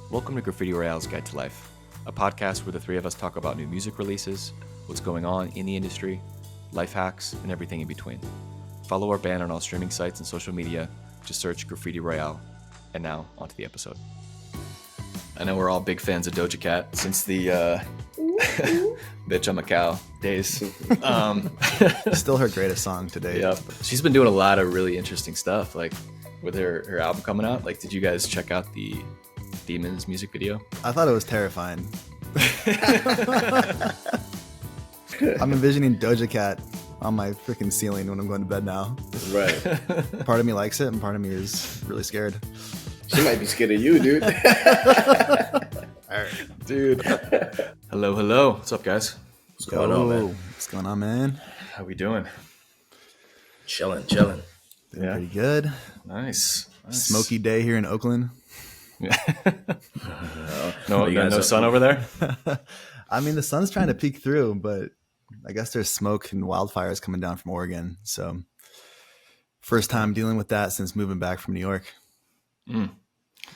Welcome to Graffiti Royale's Guide to Life, a podcast where the three of us talk about new music releases, what's going on in the industry, life hacks, and everything in between. Follow our band on all streaming sites and social media. Just search Graffiti Royale. And now, onto the episode. I know we're all big fans of Doja Cat since the Bitch I'm a Cow days. Still her greatest song today. Yep. She's been doing a lot of really interesting stuff, like with her album coming out. Like, did you guys check out the Demons music video? I thought it was terrifying. I'm envisioning Doja Cat on my freaking ceiling when I'm going to bed now. Right. Part of me likes it and part of me is really scared. She might be scared of you, dude. Dude. Hello. What's up, guys? What's going on, man? What's going on, man? How we doing? Chilling. Doing pretty good. Nice. Smoky day here in Oakland. No sun over there? I mean, the sun's trying to peek through, but I guess there's smoke and wildfires coming down from Oregon. So first time dealing with that since moving back from New York. Yeah.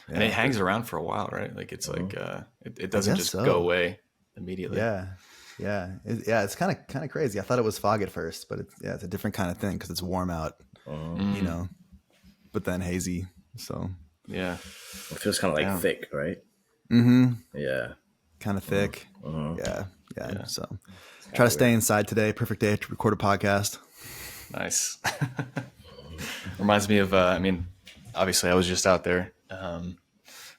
And it hangs around for a while, right? Like it's like it doesn't just go away immediately. It's kind of crazy. I thought it was fog at first, but it's a different kind of thing because it's warm out, you know, but then hazy. So yeah, it feels kind of like thick, right? Mm-hmm. Yeah, kind of thick. Yeah. So try to stay inside today. Perfect day to record a podcast. Nice. Reminds me of obviously I was just out there.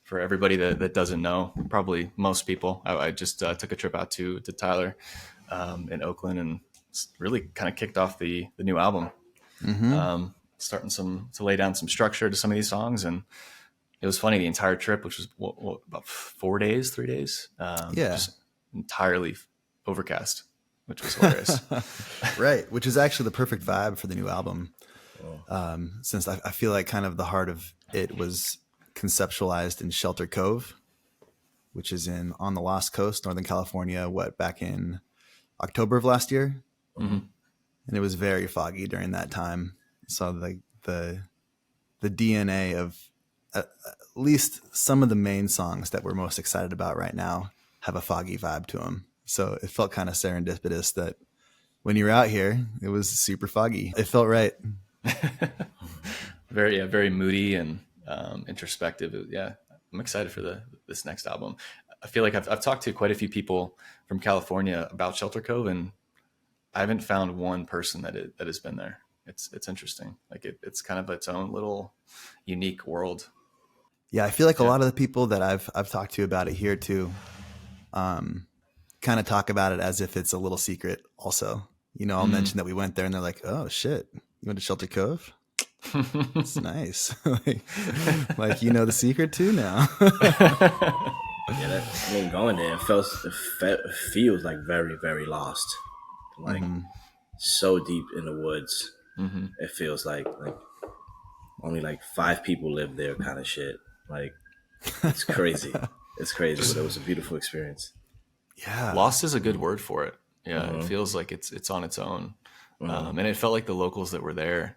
For everybody that doesn't know, probably most people, I just took a trip out to Tyler in Oakland and really kind of kicked off the new album. Starting to lay down some structure to some of these songs, and it was funny the entire trip, which was about 3 days, just entirely overcast, which was hilarious. Right, which is actually the perfect vibe for the new album. Since I feel like kind of the heart of it was conceptualized in Shelter Cove, which is on the Lost Coast, Northern California, back in October of last year. And it was very foggy during that time. So the DNA of at least some of the main songs that we're most excited about right now have a foggy vibe to them. So it felt kind of serendipitous that when you were out here, it was super foggy. It felt right. Very moody and introspective. I'm excited for this next album. I feel like I've talked to quite a few people from California about Shelter Cove, and I haven't found one person that has been there. It's interesting. Like it's kind of its own little unique world. Yeah, I feel like a lot of the people that I've talked to about it here too, kind of talk about it as if it's a little secret. Also, you know, I'll mention that we went there, and they're like, "Oh shit, you went to Shelter Cove? It's nice." like you know the secret too now. Going there, it feels like very, very lost. Like so deep in the woods. It feels like only like 5 people live there, kind of shit. Like it's crazy. It's crazy, but it was a beautiful experience. Yeah, lost is a good word for it. Yeah, it feels like it's on its own, and it felt like the locals that were there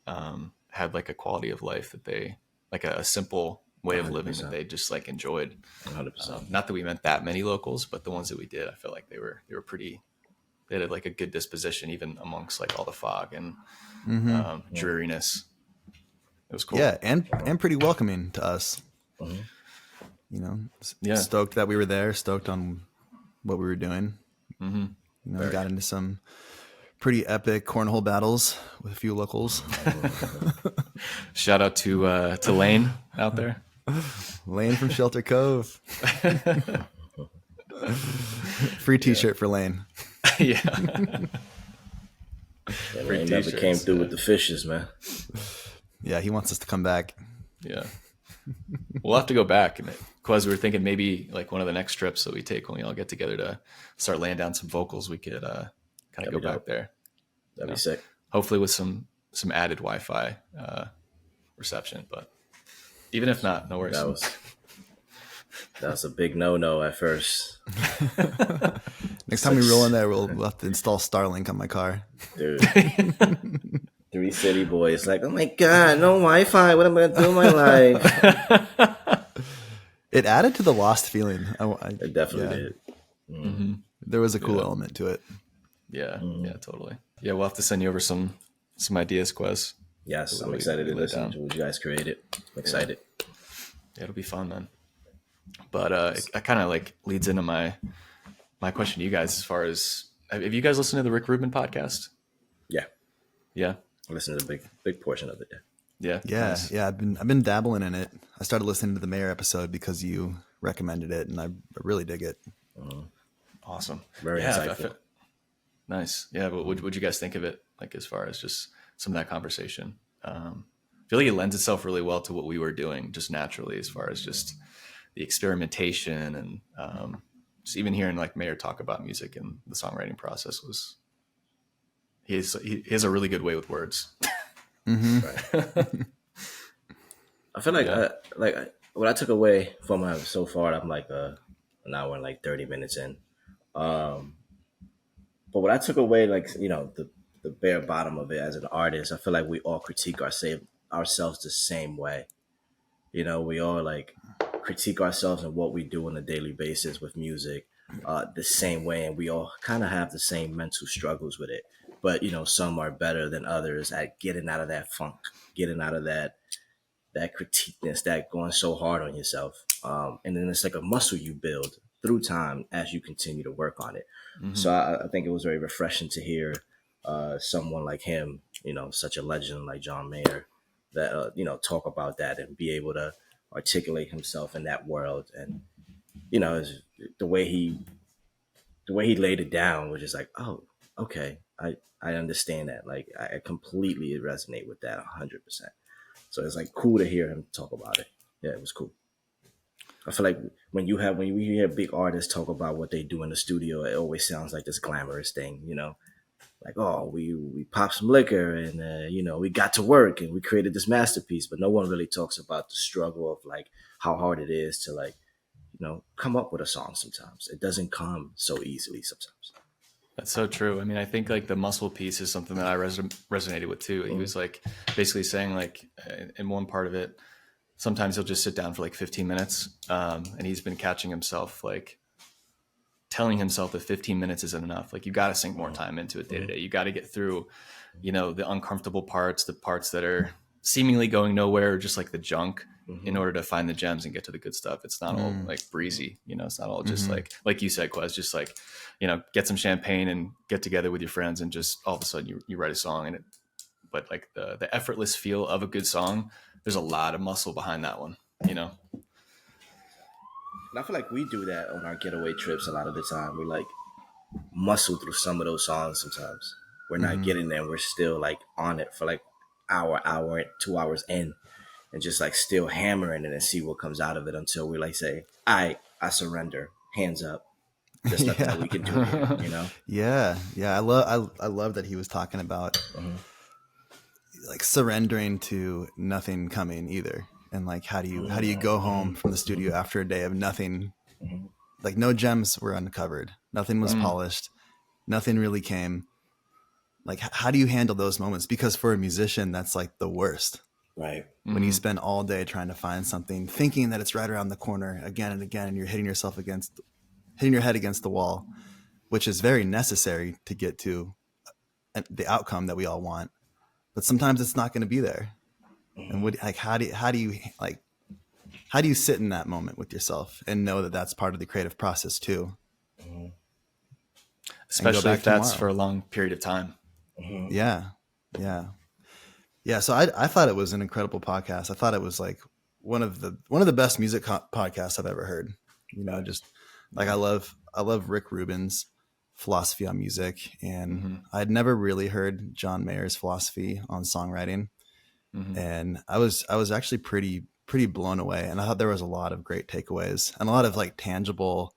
had like a quality of life that they like a simple way of living 100%. That they just like enjoyed. 100%. Not that we met that many locals, but the ones that we did, I felt like they were pretty. They had like a good disposition, even amongst like all the fog and dreariness. It was cool. Yeah, and pretty welcoming to us. You know, stoked that we were there. Stoked on what we were doing. You know, got into some pretty epic cornhole battles with a few locals. Shout out to Lane out there. Lane from Shelter Cove. Free T-shirt for Lane. Lane never came through with the fishes, man. Yeah, he wants us to come back. Yeah, we'll have to go back. Because we were thinking maybe like one of the next trips that we take when we all get together to start laying down some vocals, we could kind of go back there. That'd be sick. Hopefully with some added Wi-Fi reception, but even if not, no worries. That was a big no at first. Next time we roll in there, we'll have to install Starlink on my car. Dude. 3 city boys like, oh my God, no Wi-Fi. What am I going to do with my life? It added to the lost feeling. It definitely did. There was a cool element to it. Yeah, yeah, totally. Yeah, we'll have to send you over some ideas, Quez. Yes, I'm excited to listen to what you guys created. I'm excited. Yeah, it'll be fun, man. But it kind of like leads into my question to you guys as far as, have you guys listened to the Rick Rubin podcast? Yeah. Yeah. I listened to a big portion of it. Yeah. Yeah. Nice. Yeah. I've been dabbling in it. I started listening to the Mayor episode because you recommended it, and I really dig it. Awesome. Very insightful. Nice. Yeah. But what'd you guys think of it? Like, as far as just some of that conversation? I feel like it lends itself really well to what we were doing just naturally, as far as just the experimentation and just even hearing like Mayor talk about music and the songwriting process was, he has a really good way with words. Right. I feel like what I took away from him so far, I'm like an hour and like 30 minutes in. But what I took away, like, you know, the bare bottom of it as an artist, I feel like we all critique ourselves the same way. You know, we all like critique ourselves and what we do on a daily basis with music the same way. And we all kind of have the same mental struggles with it. But, you know, some are better than others at getting out of that funk, getting out of that critiqueness, that going so hard on yourself. And then it's like a muscle you build through time as you continue to work on it. So I think it was very refreshing to hear someone like him, you know, such a legend like John Mayer, that, you know, talk about that and be able to articulate himself in that world. And, you know, the way he laid it down was just like, oh, okay, I understand that. Like, I completely resonate with that 100%. So it's like cool to hear him talk about it. Yeah, it was cool. I feel like when you hear big artists talk about what they do in the studio, it always sounds like this glamorous thing, you know, like, oh, we popped some liquor and, you know, we got to work and we created this masterpiece, but no one really talks about the struggle of like how hard it is to, like, you know, come up with a song sometimes. It doesn't come so easily sometimes. That's so true. I mean, I think like the muscle piece is something that I resonated with too. He was like basically saying like in one part of it, sometimes he'll just sit down for like 15 minutes. And he's been catching himself like telling himself that 15 minutes isn't enough. Like, you got to sink more time into it day to day. You got to get through, you know, the uncomfortable parts, the parts that are seemingly going nowhere, just like the junk, in order to find the gems and get to the good stuff. It's not all like breezy, you know, it's not all just like you said, Quez, just like, you know, get some champagne and get together with your friends and just all of a sudden you write a song. And but like the effortless feel of a good song, there's a lot of muscle behind that one, you know? And I feel like we do that on our getaway trips a lot of the time. We like muscle through some of those songs sometimes. We're not getting there. We're still like on it for like hour, 2 hours in, and just like still hammering it and see what comes out of it until we like say, I surrender, hands up. There's nothing that we can do here, you know? Yeah. I love that he was talking about like surrendering to nothing coming either. And like, how do you go home from the studio after a day of nothing? Like, no gems were uncovered. Nothing was polished. Nothing really came. Like, how do you handle those moments? Because for a musician, that's like the worst. Right. When you spend all day trying to find something, thinking that it's right around the corner again and again, and you're hitting your head against the wall, which is very necessary to get to the outcome that we all want. But sometimes it's not going to be there. And how do you sit in that moment with yourself and know that that's part of the creative process too? Especially if that's for a long period of time. Yeah. So I thought it was an incredible podcast. I thought it was like one of the best music podcasts I've ever heard. You know, just like I love Rick Rubin's philosophy on music, and I'd never really heard John Mayer's philosophy on songwriting. And I was actually pretty blown away. And I thought there was a lot of great takeaways and a lot of like tangible,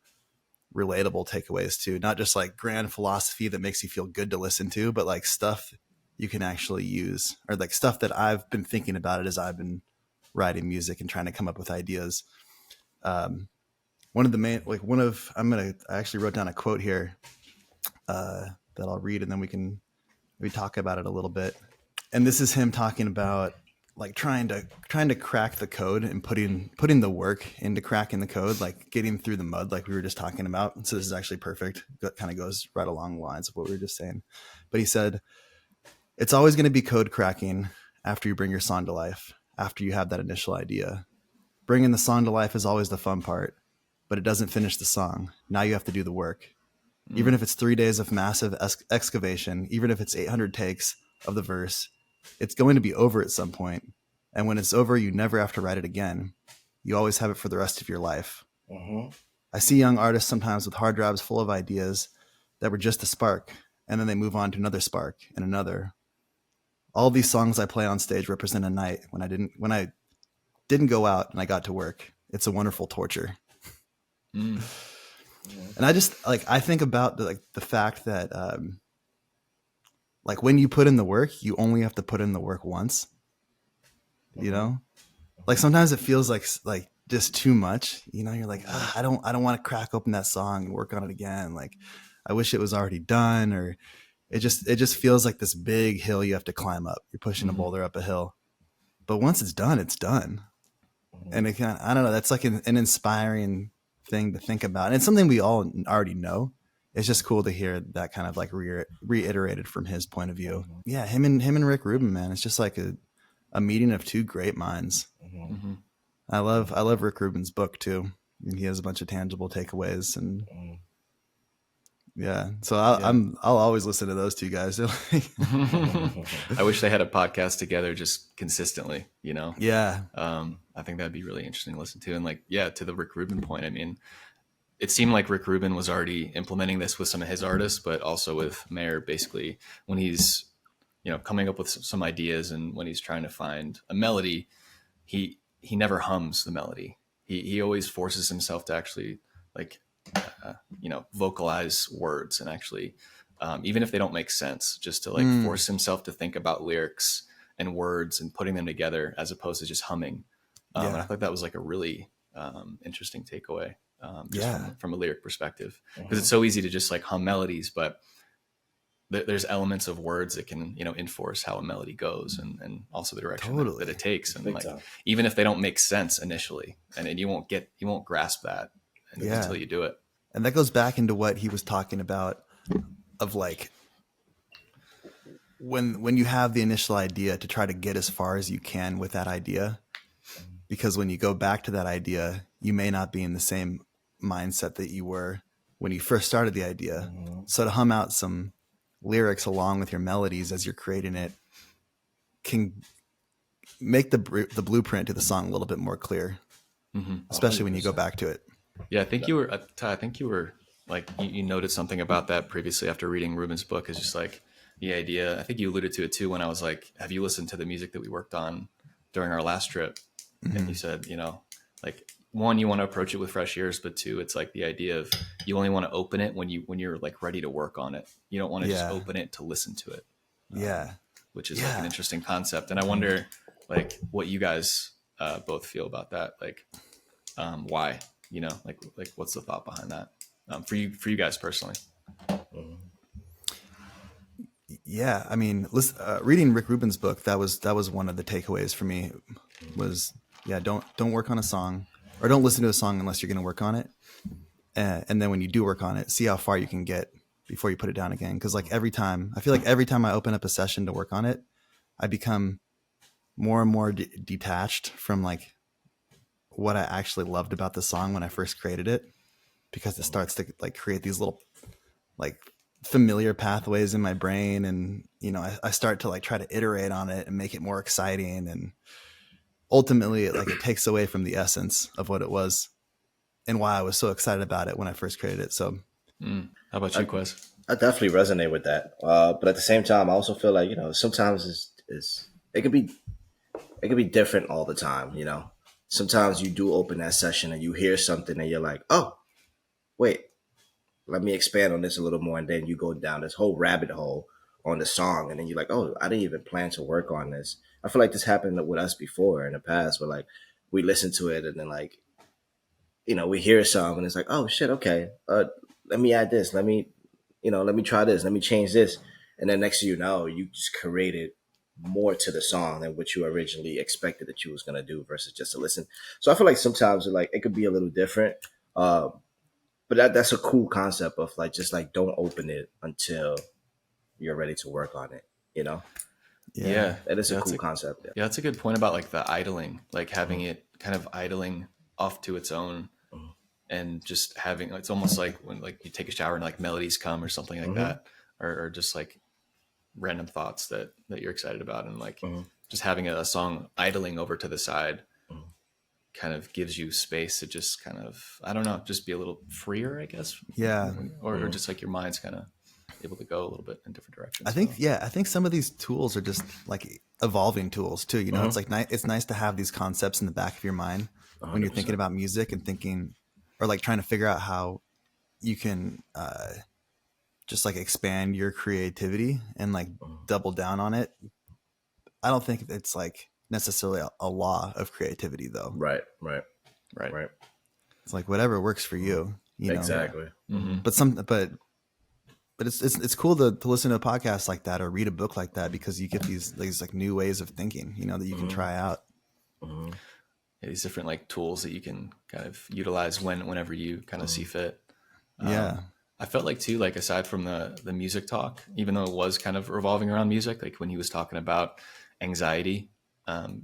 relatable takeaways too. Not just like grand philosophy that makes you feel good to listen to, but like stuff you can actually use, or like stuff that I've been thinking about it as I've been writing music and trying to come up with ideas. I actually wrote down a quote here that I'll read, and then we talk about it a little bit. And this is him talking about like trying to crack the code and putting the work into cracking the code, like getting through the mud, like we were just talking about. So this is actually perfect. That kind of goes right along the lines of what we were just saying. But he said, it's always going to be code cracking after you bring your song to life, after you have that initial idea. Bringing the song to life is always the fun part, but it doesn't finish the song. Now you have to do the work. Even if it's 3 days of massive excavation, even if it's 800 takes of the verse, it's going to be over at some point. And when it's over, you never have to write it again. You always have it for the rest of your life. Mm-hmm. I see young artists sometimes with hard drives full of ideas that were just a spark, and then they move on to another spark and another. All these songs I play on stage represent a night when I didn't go out and I got to work. It's a wonderful torture. Mm. And I just like, I think about the fact that like when you put in the work, you only have to put in the work once, you know, like sometimes it feels like just too much, you know, you're like, I don't want to crack open that song and work on it again. Like I wish it was already done, or it just feels like this big hill you have to climb up. You're pushing a boulder up a hill, but once it's done, it's done. And it can, I don't know, that's like an inspiring thing to think about. And it's something we all already know. It's just cool to hear that kind of like reiterated from his point of view. Yeah. Him and Rick Rubin, man, it's just like a meeting of two great minds. Mm-hmm. I love Rick Rubin's book too. And he has a bunch of tangible takeaways, and yeah. So I'll always listen to those two guys. I wish they had a podcast together just consistently, you know? Yeah. I think that'd be really interesting to listen to. And like, yeah, to the Rick Rubin point, I mean, it seemed like Rick Rubin was already implementing this with some of his artists, but also with Mayer, basically when he's, you know, coming up with some ideas and when he's trying to find a melody, he never hums the melody. He always forces himself to actually like, you know, vocalize words and actually, even if they don't make sense, just to like force himself to think about lyrics and words and putting them together as opposed to just humming. And I thought that was like a really interesting takeaway from a lyric perspective, because it's so easy to just like hum melodies, but there's elements of words that can, you know, enforce how a melody goes and also the direction that it takes. And Big like, time. even if they don't make sense initially, and you won't grasp that until you do it. And that goes back into what he was talking about of like, when you have the initial idea, to try to get as far as you can with that idea, because when you go back to that idea, you may not be in the same mindset that you were when you first started the idea. So to hum out some lyrics along with your melodies as you're creating it can make the blueprint to the song a little bit more clear, especially when you go back to it. Yeah, I think you were like, you noted something about that previously after reading Rubin's book, is just like the idea. I think you alluded to it too when I was like, have you listened to the music that we worked on during our last trip? And you said, you know, like, one, you want to approach it with fresh ears, but two, it's like the idea of you only want to open it when you're like ready to work on it. You don't want to just open it to listen to it. Which is like an interesting concept. And I wonder like what you guys both feel about that. Like, why, you know, like what's the thought behind that for you guys personally? Yeah, I mean, reading Rick Rubin's book, that was one of the takeaways for me. Was don't work on a song, or don't listen to a song unless you're going to work on it, and then when you do work on it, see how far you can get before you put it down again. Because like I feel like every time I open up a session to work on it, I become more and more detached from like what I actually loved about the song when I first created it, because it starts to like create these little like familiar pathways in my brain, and you know, I start to like try to iterate on it and make it more exciting, and ultimately it takes away from the essence of what it was and why I was so excited about it when I first created it. So how about you, Quez? I definitely resonate with that, but at the same time I also feel like, you know, sometimes it could be different all the time. You know, sometimes you do open that session and you hear something and you're like, oh wait, let me expand on this a little more. And then you go down this whole rabbit hole on the song. And then you're like, oh, I didn't even plan to work on this. I feel like this happened with us before in the past, where like we listen to it and then like, you know, we hear a song and it's like, oh shit, okay. Let me add this. Let me try this. Let me change this. And then next thing you know, you just created more to the song than what you originally expected that you was gonna do versus just to listen. So I feel like sometimes like it could be a little different. Uh, but that's a cool concept of like just like don't open it until you're ready to work on it. You know, Yeah. Yeah, that is a yeah, that's cool a concept. Yeah. yeah, that's a good point about like the idling, like having it kind of idling off to its own, and just having it's almost like when like you take a shower and like melodies come or something like Mm-hmm. that, or just like random thoughts that you're excited about, and like Mm-hmm. just having a song idling over to the side kind of gives you space to just kind of, I don't know, just be a little freer, I guess, Yeah. or just like your mind's kind of able to go a little bit in different I directions. think, So yeah, I think some of these tools are just like evolving tools too. You know, Mm-hmm. it's like it's nice to have these concepts in the back of your mind when you're thinking 100%. about music and thinking, or like trying to figure out how you can just like expand your creativity and like double down on it. I don't think it's like necessarily a law of creativity though. Right. Right. right. Right. It's like whatever works for you, you know. Exactly. Mm-hmm. But it's cool to listen to a podcast like that or read a book like that because you get these like new ways of thinking, you know, that you can try out. Mm-hmm. Yeah, these different like tools that you can kind of utilize whenever you kind of see fit. Yeah. I felt like too, like aside from the music talk, even though it was kind of revolving around music, like when he was talking about anxiety,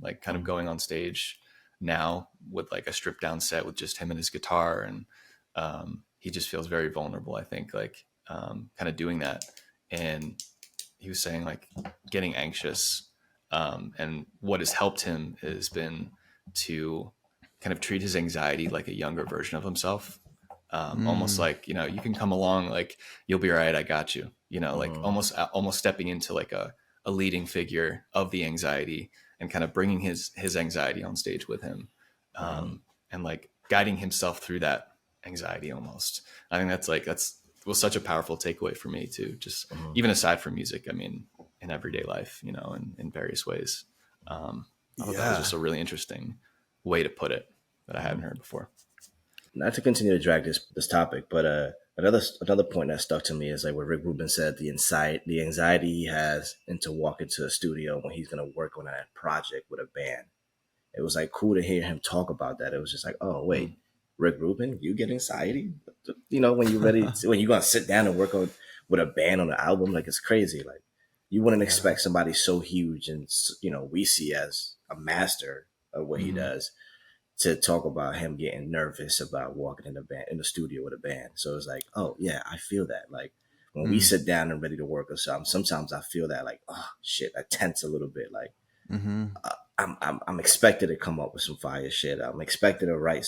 like kind of going on stage now with like a stripped down set with just him and his guitar, and he just feels very vulnerable. I think like kind of doing that, and he was saying like getting anxious, and what has helped him has been to kind of treat his anxiety like a younger version of himself. Almost like, you know, you can come along, like you'll be all right, I got you, you know, like almost stepping into like a leading figure of the anxiety and kind of bringing his anxiety on stage with him, and like guiding himself through that anxiety almost. I think that's was such a powerful takeaway for me too, just even aside from music, I mean in everyday life, you know, in various ways. I thought that was Yeah. just a really interesting way to put it that I hadn't heard before. Not to continue to drag this topic, but another point that stuck to me is like what Rick Rubin said, the anxiety he has into walking to a studio when he's gonna work on that project with a band. It was like cool to hear him talk about that. It was just like, oh wait, Rick Rubin, you get anxiety? You know, when you're ready when you're gonna sit down and work on with a band on an album, like it's crazy. Like you wouldn't expect somebody so huge and you know we see as a master of what he does to talk about him getting nervous about walking in the studio with a band. So it's like, oh yeah, I feel that. Like when we sit down and ready to work or something, sometimes I feel that like, oh shit, I tense a little bit. Like Mm-hmm. I'm expected to come up with some fire shit. I'm expected to write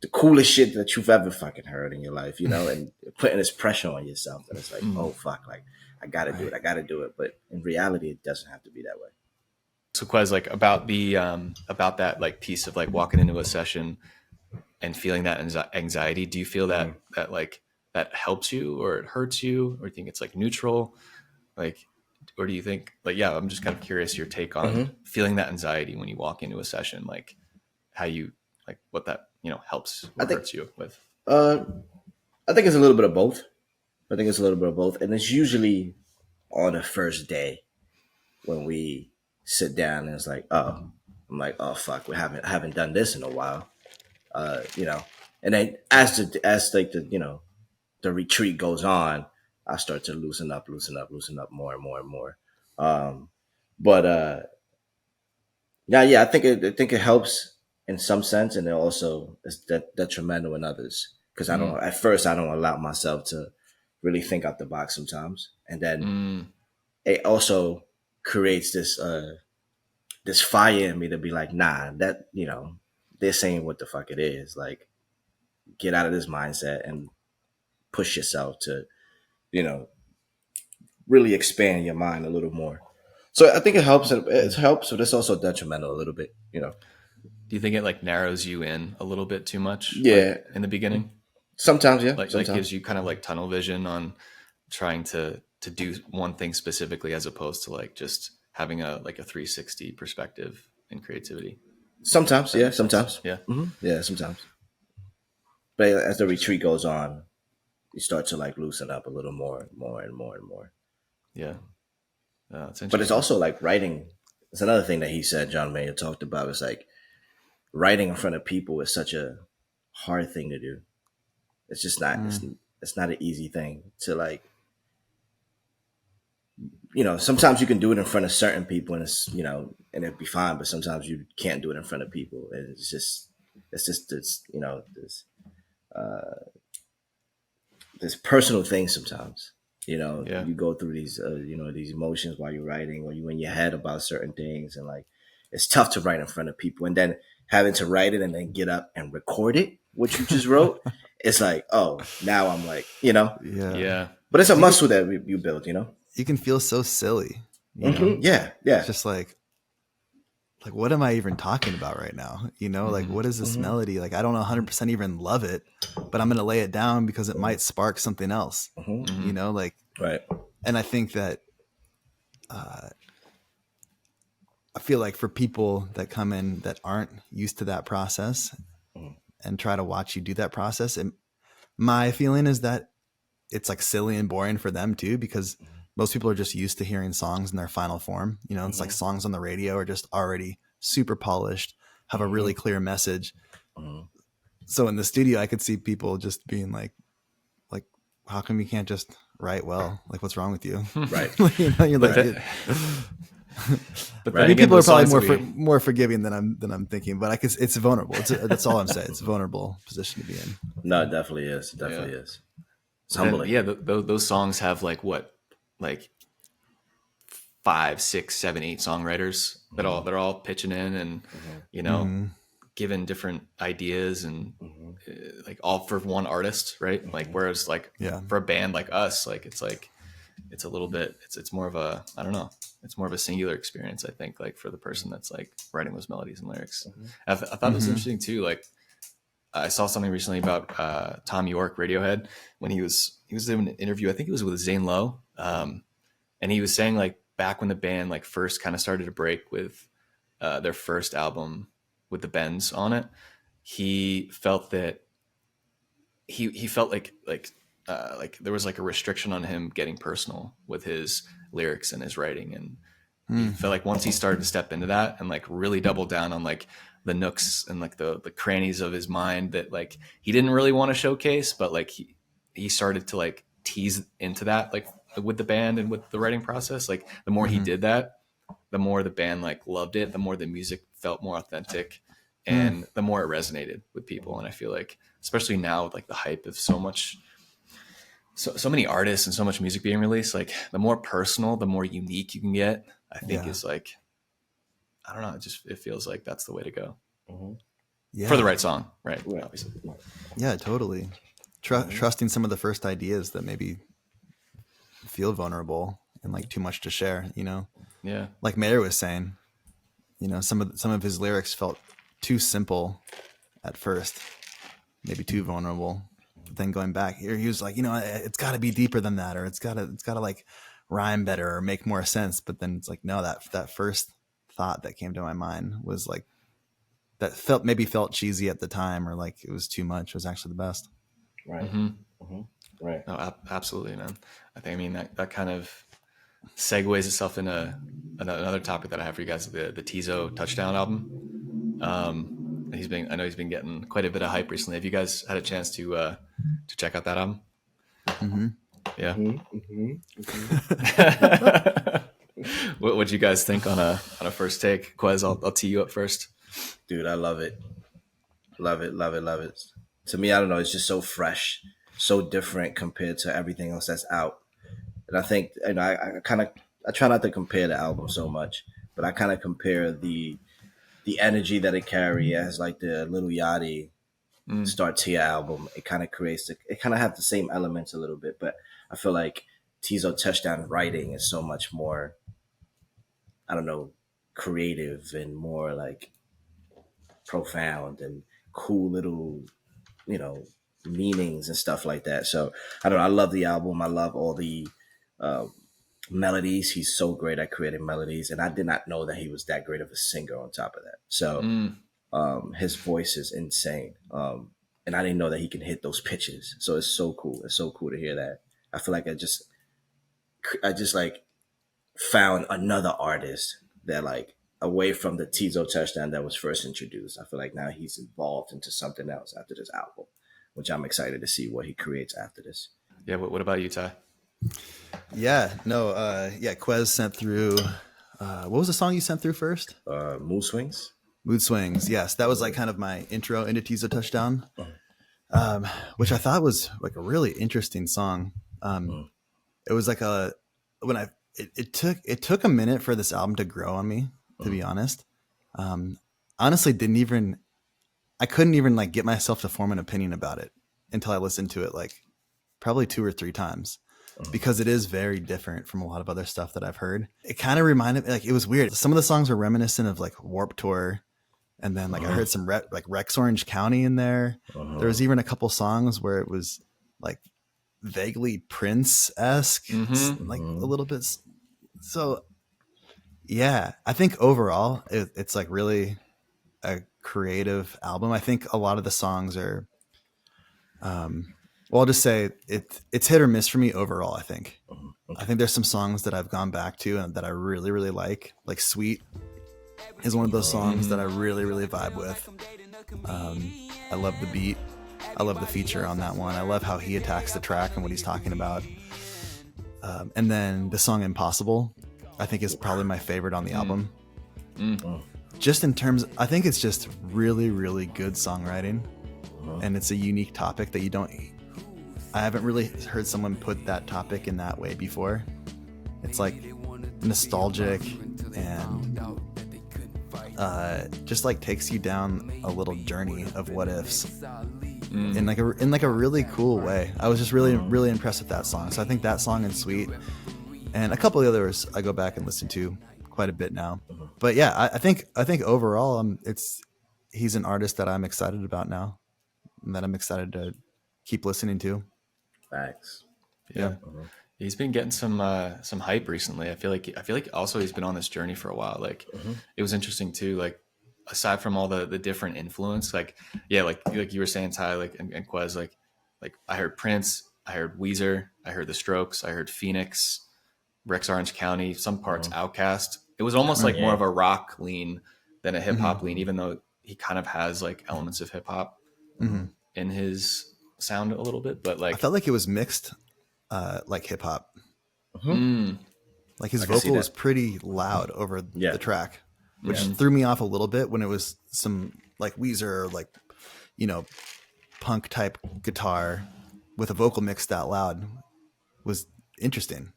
the coolest shit that you've ever fucking heard in your life, you know, and putting this pressure on yourself. And it's like, oh fuck, like I gotta do it, I gotta do it. But in reality, it doesn't have to be that way. So Quez, like about that like piece of like walking into a session and feeling that anxiety, do you feel that that like that helps you or it hurts you, or do you think it's like neutral, like, or do you think like, yeah, I'm just kind of curious your take on feeling that anxiety when you walk into a session, like how you like what that, you know, helps or hurts you with. Uh, I think it's a little bit of both. I think it's a little bit of both, and it's usually on the first day when we sit down and it's like, oh, I'm like, oh fuck, I haven't done this in a while, you know. And then as like the you know the retreat goes on, I start to loosen up more and more and more. Um, but yeah, I think it helps in some sense, and it also is detrimental in others because I don't at first I don't allow myself to really think out the box sometimes, and then it also creates this fire in me to be like, nah, that you know, this ain't what the fuck it is. Like, get out of this mindset and push yourself to, you know, really expand your mind a little more. So I think it helps. It helps, but it's also detrimental a little bit. You know. Do you think it like narrows you in a little bit too much, Yeah. like in the beginning? Sometimes, yeah. Like Sometimes. gives you kind of like tunnel vision on trying to do one thing specifically as opposed to like just having a like a 360 perspective in creativity. Sometimes, That yeah. makes sense. Sometimes. Yeah. Yeah, sometimes. But as the retreat goes on, you start to like loosen up a little more and more and more and more. Yeah. It's But it's interesting. also like writing. It's another thing that he said. John Mayer talked about. It's like writing in front of people is such a hard thing to do. It's just not. It's not an easy thing to like. Sometimes you can do it in front of certain people, and and it'd be fine. But sometimes you can't do it in front of people, and it's just this personal thing. Sometimes, Yeah. you go through these emotions while you're writing, or you in your head about certain things, and like it's tough to write in front of people, and then having to write it and then get up and record it, what you just wrote. It's like, oh, now I'm like, Yeah. Yeah. but it's a You can, muscle that you build. you can feel so silly, you know? Yeah, It's yeah. just like what am I even talking about right now? Like what is this Hmm. melody? Like I don't 100% even love it, but I'm going to lay it down because it might spark something else. Hmm. Like, Right. and I think that I feel like for people that come in that aren't used to that process and try to watch you do that process, my feeling is that it's like silly and boring for them too, because most people are just used to hearing songs in their final form. It's like Hmm. songs on the radio are just already super polished, have a Hmm. really clear message. Hmm. So in the studio, I could see people just being like, how come you can't just write well? Like, what's wrong with you? Right. You're But like, that, but I then Right. mean, again, people are those probably songs that we, more forgiving than I'm thinking, but it's vulnerable. That's all I'm saying. It's a vulnerable position to be in. No, it definitely is. It yeah. definitely is. It's But then, humbling. yeah, those songs have like what, like five, six, seven, eight songwriters Hmm. that are all pitching in and Hmm. you know Mm-hmm. giving different ideas and Hmm. like all for one artist, right? Like Hmm. whereas like Yeah. for a band like us, like it's a little bit it's more of a I don't know, it's more of a singular experience. I think like for the person that's like writing those melodies and lyrics. Hmm. I thought it was Mm-hmm. interesting too. Like I saw something recently about Tom York, Radiohead, when he was doing an interview. I think it was with Zane Lowe, and he was saying like back when the band like first kind of started to break with their first album with the Bends on it, he felt that he felt like there was like a restriction on him getting personal with his lyrics and his writing, and he Mm. felt like once he started to step into that and like really double down on like the nooks and like the crannies of his mind that like he didn't really want to showcase, but like he started to like tease into that like with the band and with the writing process. Like the more he Mm-hmm. did that, the more the band like loved it, the more the music felt more authentic, Mm. and the more it resonated with people. And I feel like especially now with like the hype of so many artists and so much music being released, like the more personal, the more unique you can get, I think Yeah. is like, I don't know, it feels like that's the way to go Hmm. for the Yeah. right song, right? Right. Obviously. Yeah, totally. Hmm. Trusting some of the first ideas that maybe feel vulnerable and like too much to share. Yeah. Like Mayer was saying, some of his lyrics felt too simple at first, maybe too vulnerable. But then going back here, he was like, it's got to be deeper than that, or it's got to like rhyme better or make more sense. But then it's like, no, that first thought that came to my mind was like that felt cheesy at the time, or like it was too much. Was actually the best. Right. Mm-hmm. Hmm. Right. No, absolutely, man. I mean, that kind of segues itself into another topic that I have for you guys, the Teezo Touchdown album. I know he's been getting quite a bit of hype recently. Have you guys had a chance to check out that album? Mm-hmm. Yeah. Hmm. Hmm. Hmm. What'd you guys think on a first take? Quez, I'll tee you up first. Dude, I love it. Love it. Love it. Love it. To me, I don't know. It's just so fresh, so different compared to everything else that's out. And I think, I try not to compare the album so much, but I kind of compare the energy that it carries as like the Little Yachty Mm, Start Tia album. It kind of it kind of have the same elements a little bit, but I feel like Teezo Touchdown writing is so much more, I don't know, creative and more like profound and cool little, you know, meanings and stuff like that. So I don't know. I love the album. I love all the uh, melodies. He's so great at creating melodies, and I did not know that he was that great of a singer. On top of that, so mm, his voice is insane. And I didn't know that he can hit those pitches. So it's so cool. It's so cool to hear that. I feel like I just like found another artist that like away from the Teezo Touchdown that was first introduced. I feel like now he's evolved into something else after this album, which I'm excited to see what he creates after this. Yeah. What about you, Ty? Yeah, no, yeah. Quez sent through. What was the song you sent through first? Mood Swings. Mood Swings. Yes, that was like kind of my intro into Teezo Touchdown, which I thought was like a really interesting song. It was like it took a minute for this album to grow on me, to be honest. Honestly, I couldn't even like get myself to form an opinion about it until I listened to it like probably 2 or 3 times, because it is very different from a lot of other stuff that I've heard. It kind of reminded me, like, it was weird. Some of the songs were reminiscent of like Warped Tour. And then like I heard some like Rex Orange County in there. There was even a couple songs where it was like vaguely Prince-esque, like a little bit. So yeah, I think overall it's like really a creative album. I think a lot of the songs are, well, I'll just say it's hit or miss for me overall. I think there's some songs that I've gone back to and that I really, really like Sweet is one of those songs that I really, really vibe with. I love the beat. I love the feature on that one. I love how he attacks the track and what he's talking about. And then the song Impossible, I think, is probably my favorite on the album. Just in terms, I think it's just really, really good songwriting. And it's a unique topic that I haven't really heard someone put that topic in that way before. It's like nostalgic and just like takes you down a little journey of what ifs in like a really cool way. I was just really, really impressed with that song. So I think that song and Sweet and a couple of others I go back and listen to quite a bit now. But yeah, I think overall he's an artist that I'm excited about now and that I'm excited to keep listening to. Facts. Yeah. He's been getting some hype recently. I feel like also he's been on this journey for a while. Like it was interesting too. Like aside from all the different influence, like yeah, like you were saying, Ty, like and Quez, like I heard Prince, I heard Weezer, I heard The Strokes, I heard Phoenix, Rex Orange County, some parts Outkast. It was almost like more of a rock lean than a hip hop lean, even though he kind of has like elements of hip hop in his sound a little bit. But like I felt like it was mixed. Like hip hop, like his vocal was pretty loud over the track, which threw me off a little bit when it was some like Weezer, like, you know, punk type guitar with a vocal mix that loud was interesting.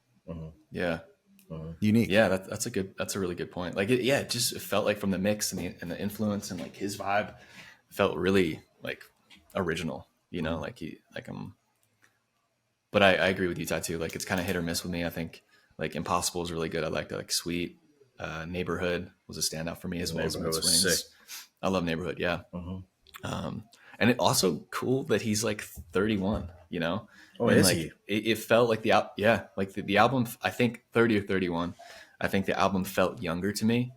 Unique. Yeah, that's a really good point. Like it just felt like from the mix and the influence and like his vibe felt really like original, you know, but I agree with you, Ty, too. Like it's kind of hit or miss with me. I think like Impossible is really good. I liked like Sweet. Neighborhood was a standout for me as well as Mood Swings. I love Neighborhood. Yeah. And it also cool that he's like 31, you know? Oh, and is like, he? It felt like the album, I think 30 or 31, I think the album felt younger to me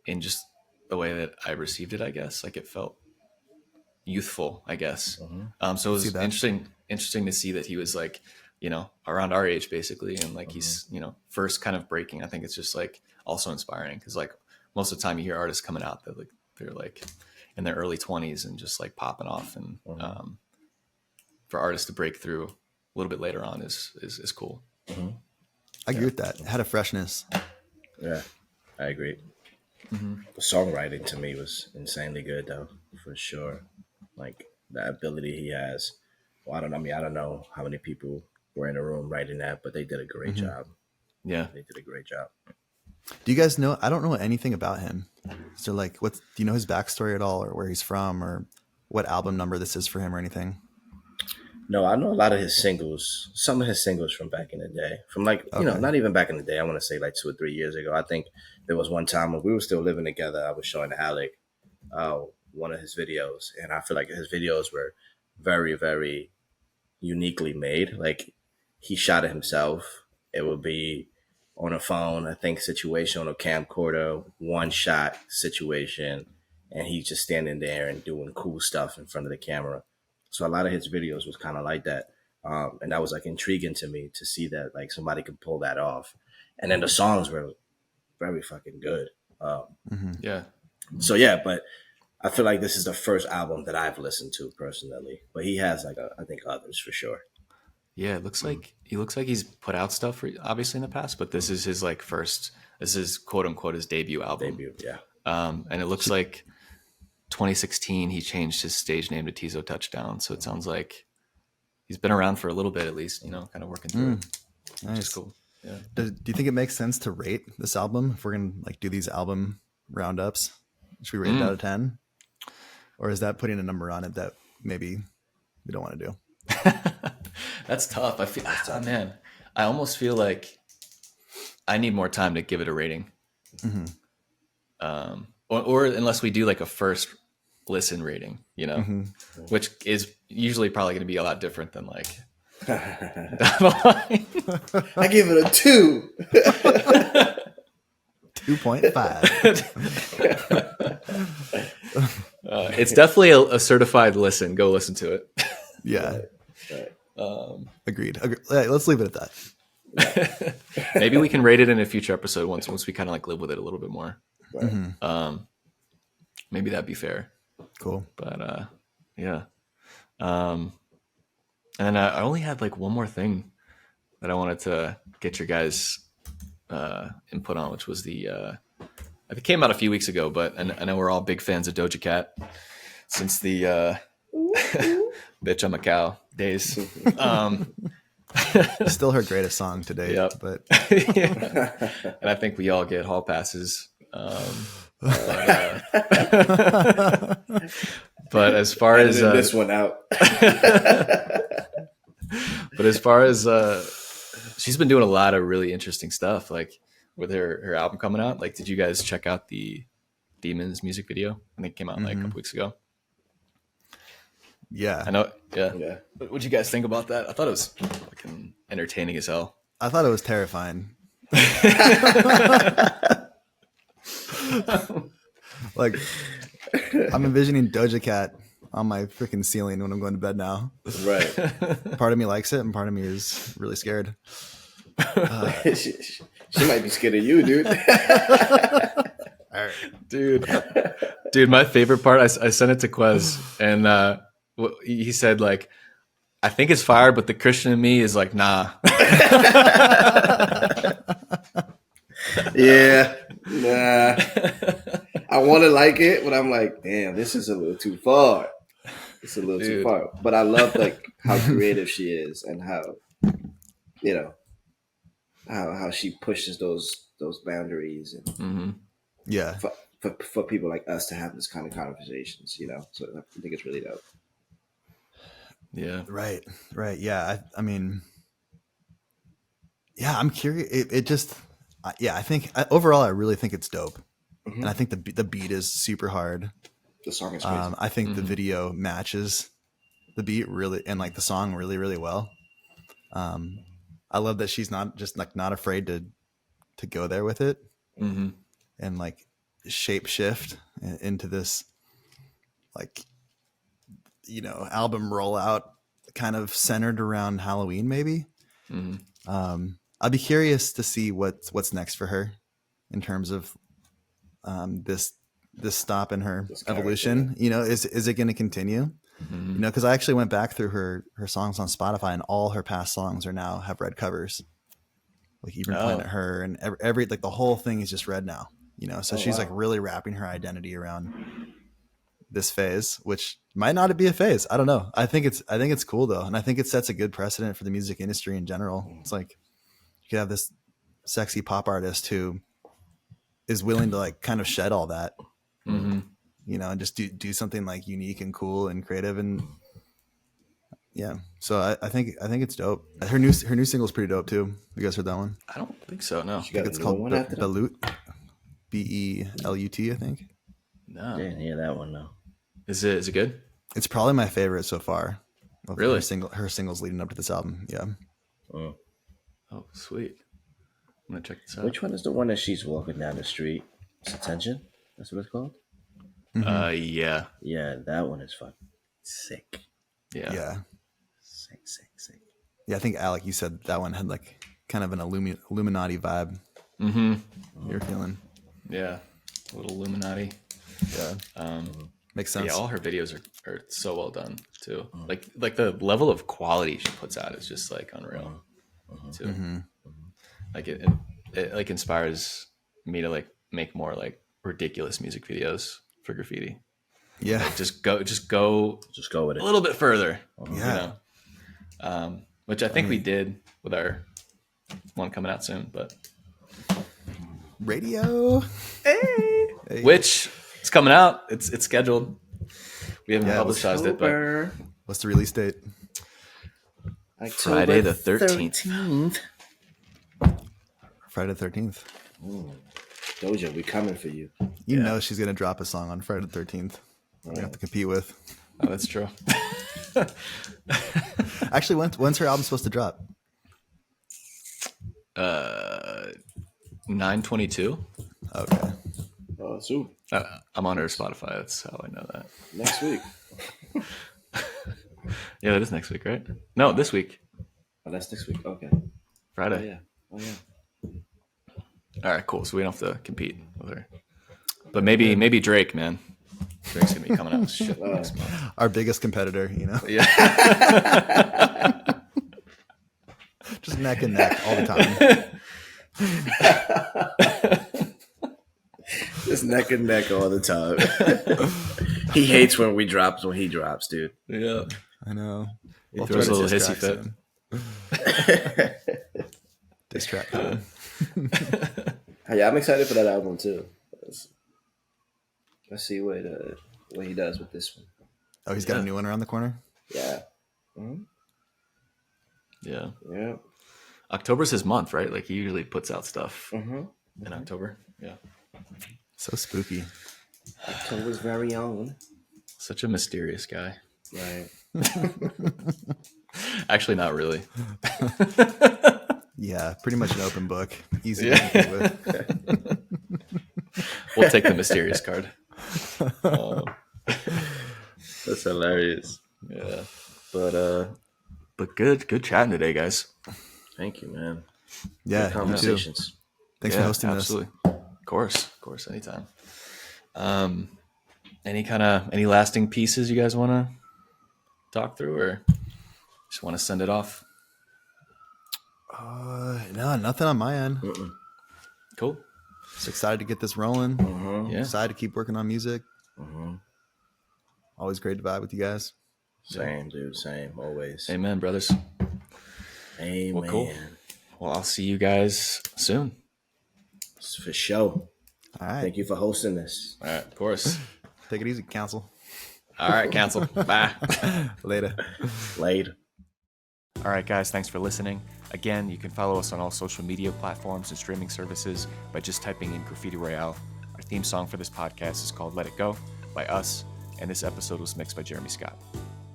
in just the way that I received it, I guess. Like it felt youthful, I guess. So it was interesting to see that he was like, you know, around our age basically. And like, he's, you know, first kind of breaking. I think it's just like also inspiring. Cause like most of the time you hear artists coming out that like, they're like in their early 20s and just like popping off. And for artists to break through a little bit later on is cool. I agree with that. It had a freshness. Yeah, I agree. The songwriting to me was insanely good though, for sure. Like the ability he has. Well, I don't know how many people were in the room writing that, but they did a great job. Yeah, they did a great job. Do you guys know? I don't know anything about him. So like, do you know his backstory at all, or where he's from, or what album number this is for him, or anything? No, I know a lot of his singles, some of his singles from back in the day, from like, you know, not even back in the day. I want to say like 2 or 3 years ago. I think there was one time when we were still living together, I was showing Alec one of his videos, and I feel like his videos were very, very uniquely made. Like he shot it himself. It would be on a phone, I think, situation, on a camcorder, one shot situation, and he's just standing there and doing cool stuff in front of the camera. So a lot of his videos was kind of like that. And that was like intriguing to me to see that like somebody could pull that off. and then the songs were very fucking good. Yeah. So yeah, but I feel like this is the first album that I've listened to personally. But he has like I think others for sure. Yeah, it looks like he looks like he's put out stuff obviously in the past, but this is his like first. This is quote unquote his debut album. Yeah. And it looks like 2016 he changed his stage name to Teezo Touchdown. So it sounds like he's been around for a little bit at least. You know, kind of working through it. Nice. Which is cool. Yeah. Do you think it makes sense to rate this album if we're gonna like do these album roundups? Should we rate it out of 10, or is that putting a number on it that maybe we don't want to do? That's tough. I feel, man, I almost feel like I need more time to give it a rating. Or unless we do like a first listen rating, you know, which is usually probably going to be a lot different than like. I give it a 2. 2.5. It's definitely a certified listen. Go listen to it. Yeah. Right. Agreed. Yeah, let's leave it at that. Maybe we can rate it in a future episode once we kind of like live with it a little bit more. Right. Maybe that'd be fair. Cool. But yeah. And then I only had like one more thing that I wanted to get your guys' input on, which was it came out a few weeks ago, but I know we're all big fans of Doja Cat since the Bitch I'm a Cow days. Still her greatest song to date. Yep. But Yeah. And I think we all get hall passes. But as far as this one out. But as far as she's been doing a lot of really interesting stuff, like with her album coming out. Like, did you guys check out the Demons music video? I think it came out like a couple weeks ago. yeah, I know. Yeah. Yeah. What'd you guys think about that? I thought it was fucking entertaining as hell. I thought it was terrifying. Like, I'm envisioning Doja Cat on my freaking ceiling when I'm going to bed now. Right. Part of me likes it, and part of me is really scared. She might be scared of you, dude. Dude, my favorite part, I sent it to Quez, and he said, like, I think it's fire, but the Christian in me is like, nah. Yeah. Nah. I want to like it, but I'm like, damn, this is a little too far. It's a little too far. But I love like how creative she is and how, you know, how she pushes those boundaries and Yeah. for people like us to have this kind of conversations, you know. So I think it's really dope. Yeah. Right. Yeah. I mean, yeah, I'm curious. It just, yeah, I think overall, I really think it's dope. And I think the beat is super hard. The song is crazy. I think the video matches the beat really, and like the song really, really well. I love that she's not just like not afraid to go there with it and like shape shift into this, like, you know, album rollout kind of centered around Halloween, maybe. I'd be curious to see what's next for her in terms of this stop in her evolution. You know, is it going to continue? You know, because I actually went back through her songs on Spotify, and all her past songs have red covers. Like even Planet Her and every like the whole thing is just red now. You know, so she's like really wrapping her identity around this phase, which might not be a phase. I don't know. I think it's cool though, and I think it sets a good precedent for the music industry in general. It's like you could have this sexy pop artist who is willing to like kind of shed all that, you know, and just do something like unique and cool and creative, and yeah. So I think it's dope. Her new single's pretty dope too. You guys heard that one? I don't think so. No. I think it's called Belut. Belut, I think. No. Didn't hear that one though. Is it good? It's probably my favorite so far. Really? Her singles leading up to this album. Yeah. Oh, sweet. I'm gonna check this out. which one is the one that she's walking down the street? It's Attention? That's what it's called? Yeah. Yeah, that one is fucking sick. Yeah. Yeah. Sick. Yeah, I think Alec, you said that one had like kind of an Illuminati vibe. you're feeling. Yeah, a little Illuminati. Yeah. Makes sense. Yeah, all her videos are so well done too. Like the level of quality she puts out is just like unreal too. Like it like inspires me to like make more like ridiculous music videos for graffiti. Yeah. Like just go with it. a little bit further. Yeah. Which I think we did with our one coming out soon, but Radio. hey. Which is coming out. It's scheduled. We haven't Yeah, publicized it, but What's the release date? Friday the 13th. Friday the 13th. Doja, we coming for you. You know she's gonna drop a song on Friday the 13th. We're gonna have to compete with. Oh, that's true. Actually, when's her album supposed to drop? 9/22. Okay. Oh, soon. I'm on her Spotify. That's how I know that. Next week. Yeah, that is next week, right? No, this week. Oh, that's next week. Okay. Friday. Oh yeah. All right, cool. So we don't have to compete with her. But maybe Drake, man. Drake's gonna be coming out with shit next month. Our biggest competitor, you know. Yeah. Just neck and neck all the time. Just neck and neck all the time. He hates when he drops, dude. Yeah. I know. He throws a little hissy fit. Diss track. Soon. Yeah, I'm excited for that album too. Let's see what he does with this one. Oh, he's got a new one around the corner. Yeah. Yeah. Yeah. October's his month, right? Like he usually puts out stuff Mm-hmm. in October. Yeah. So spooky. October's very own. Such a mysterious guy. Right. Actually, not really. Yeah, pretty much an open book. Easy Yeah. to compete with. We'll take the mysterious card. That's hilarious. Yeah. But good chatting today, guys. Thank you, man. Yeah, Good conversations. Thanks for hosting absolutely. Of course, anytime. Any lasting pieces you guys want to talk through, or just want to send it off? this. No, nothing on my end. Cool. Just excited to get this rolling. Yeah. Excited to keep working on music. Always great to vibe with you guys. Same, dude. Same. Always. Amen, brothers. Amen. Well, cool. Well, I'll see you guys soon. For sure. All right. Thank you for hosting this. All right, of course. Take it easy, cancel. All right, cancel. Bye. Later. Later. All right, guys, thanks for listening. Again, you can follow us on all social media platforms and streaming services by just typing in Graffiti Royale. Our theme song for this podcast is called Let It Go by us, and this episode was mixed by Jeremy Scott.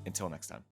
Until next time.